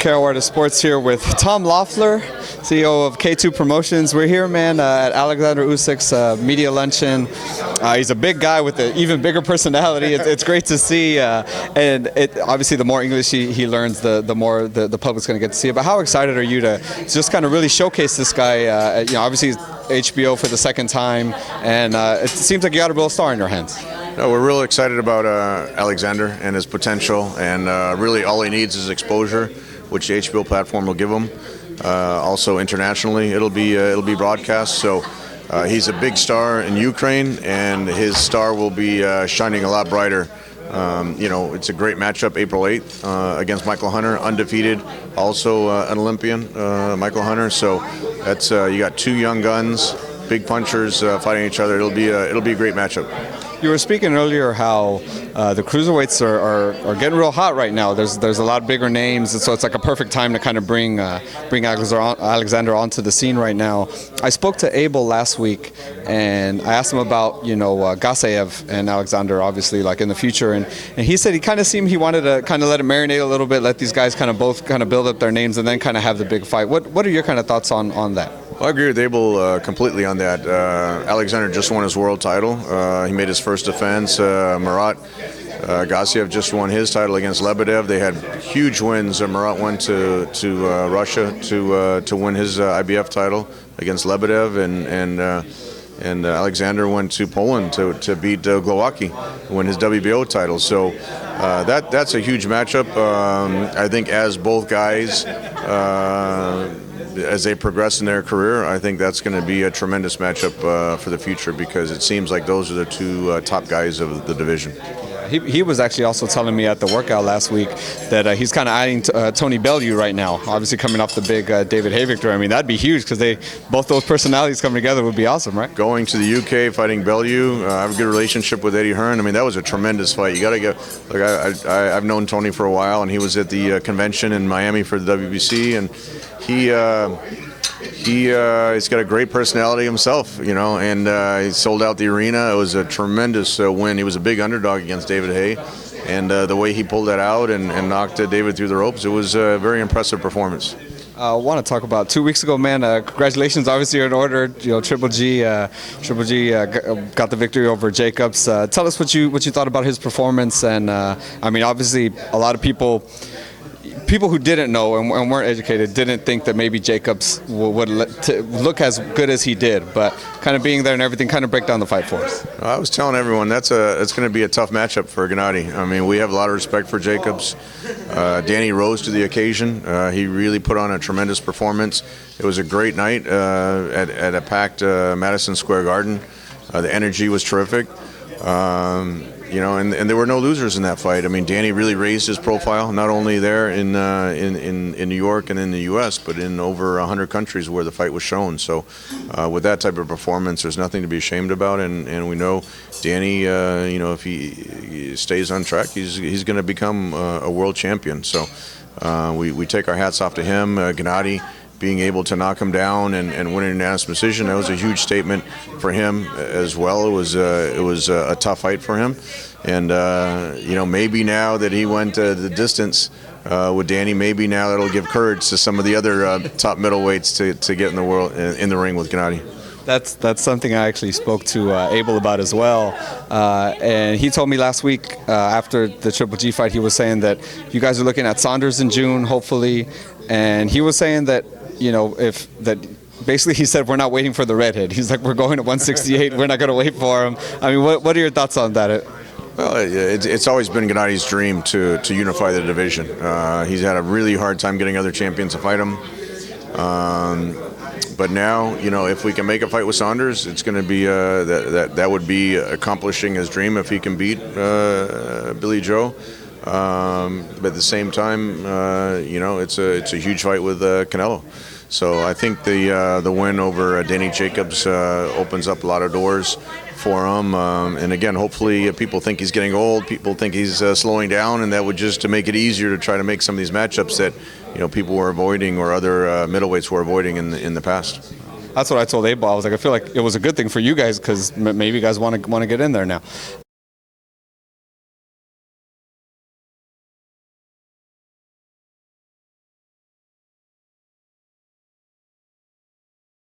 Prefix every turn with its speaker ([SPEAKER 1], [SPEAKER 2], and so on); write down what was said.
[SPEAKER 1] Carolina Sports here with Tom Loeffler, CEO of K2 Promotions. We're here, man, at Alexander Usyk's media luncheon. He's a big guy with an even bigger personality. It's great to see, and obviously the more English he learns, the more the public's going to get to see it. But how excited are you to just kind of really showcase this guy? Obviously HBO for the second time, and it seems like you got a real star in your hands.
[SPEAKER 2] No, we're really excited about Alexander and his potential, and really all he needs is exposure, which the HBO platform will give him. Also internationally, it'll be broadcast. So he's a big star in Ukraine, and his star will be shining a lot brighter. It's a great matchup, April 8th against Michael Hunter, undefeated, also an Olympian, Michael Hunter. So that's you got two young guns, big punchers fighting each other. It'll be a great matchup.
[SPEAKER 1] You were speaking earlier how the cruiserweights are getting real hot right now. There's a lot bigger names, and so it's like a perfect time to kind of bring Alexander onto the scene right now. I spoke to Abel last week, and I asked him about Gasayev and Alexander, obviously, like in the future, and he said he wanted to kind of let it marinate a little bit, let these guys kind of both kind of build up their names, and then kind of have the big fight. What are your kind of thoughts on that?
[SPEAKER 2] Well, I agree with Abel completely on that. Alexander just won his world title. He made his first defense. Murat Gasayev just won his title against Lebedev. They had huge wins. Murat went to Russia to win his IBF title against Lebedev, and Alexander went to Poland to beat Glowacki, win his WBO title. So that's a huge matchup. I think as both guys as they progress in their career, I think that's going to be a tremendous matchup for the future, because it seems like those are the two top guys of the division.
[SPEAKER 1] He was actually also telling me at the workout last week that he's kind of adding Tony Bellew right now, obviously coming off the big David Haye victory. I mean, that'd be huge, because both those personalities coming together would be awesome, right?
[SPEAKER 2] Going to the UK, fighting Bellew. I have a good relationship with Eddie Hearn. I mean, that was a tremendous fight. You got to get, like, I've known Tony for a while, and he was at the convention in Miami for the WBC, and he's got a great personality himself, and he sold out the arena. It was a tremendous win. He was a big underdog against David Haye, and the way he pulled that out and knocked David through the ropes, it was a very impressive performance.
[SPEAKER 1] I want to talk about 2 weeks ago, man. Congratulations, obviously, you're in order. Triple G got the victory over Jacobs. Tell us what you thought about his performance, and I mean, obviously, a lot of people who didn't know and weren't educated didn't think that maybe Jacobs would look as good as he did, but kind of being there and everything, kind of break down the fight for us.
[SPEAKER 2] I was telling everyone it's going to be a tough matchup for Gennady. I mean, we have a lot of respect for Jacobs. Danny rose to the occasion. He really put on a tremendous performance. It was a great night at a packed Madison Square Garden. The energy was terrific. And there were no losers in that fight. I mean, Danny really raised his profile, not only there in New York and in the U.S., but in over 100 countries where the fight was shown. So with that type of performance, there's nothing to be ashamed about. And we know Danny, if he stays on track, he's going to become a world champion. So we take our hats off to him. Gennady, being able to knock him down and win an unanimous decision, that was a huge statement for him as well. It was a tough fight for him, and maybe now that he went the distance with Danny, maybe now that'll give courage to some of the other top middleweights to get in the ring with Gennady.
[SPEAKER 1] That's something I actually spoke to Abel about as well, and he told me last week after the Triple G fight, he was saying that you guys are looking at Saunders in June, hopefully, and he was saying that basically he said we're not waiting for the redhead. He's like, we're going to 168. We're not going to wait for him. I mean, what are your thoughts on that?
[SPEAKER 2] Well, it's always been Gennady's dream to unify the division. He's had a really hard time getting other champions to fight him. But now, if we can make a fight with Saunders, it's going to be that would be accomplishing his dream if he can beat Billy Joe. But at the same time, it's a huge fight with Canelo. So I think the win over Danny Jacobs opens up a lot of doors for him. And again, hopefully people think he's getting old. People think he's slowing down, and that would just to make it easier to try to make some of these matchups that people were avoiding or other middleweights were avoiding in the past.
[SPEAKER 1] That's what I told Abel. I was like, I feel like it was a good thing for you guys, because maybe you guys want to get in there now.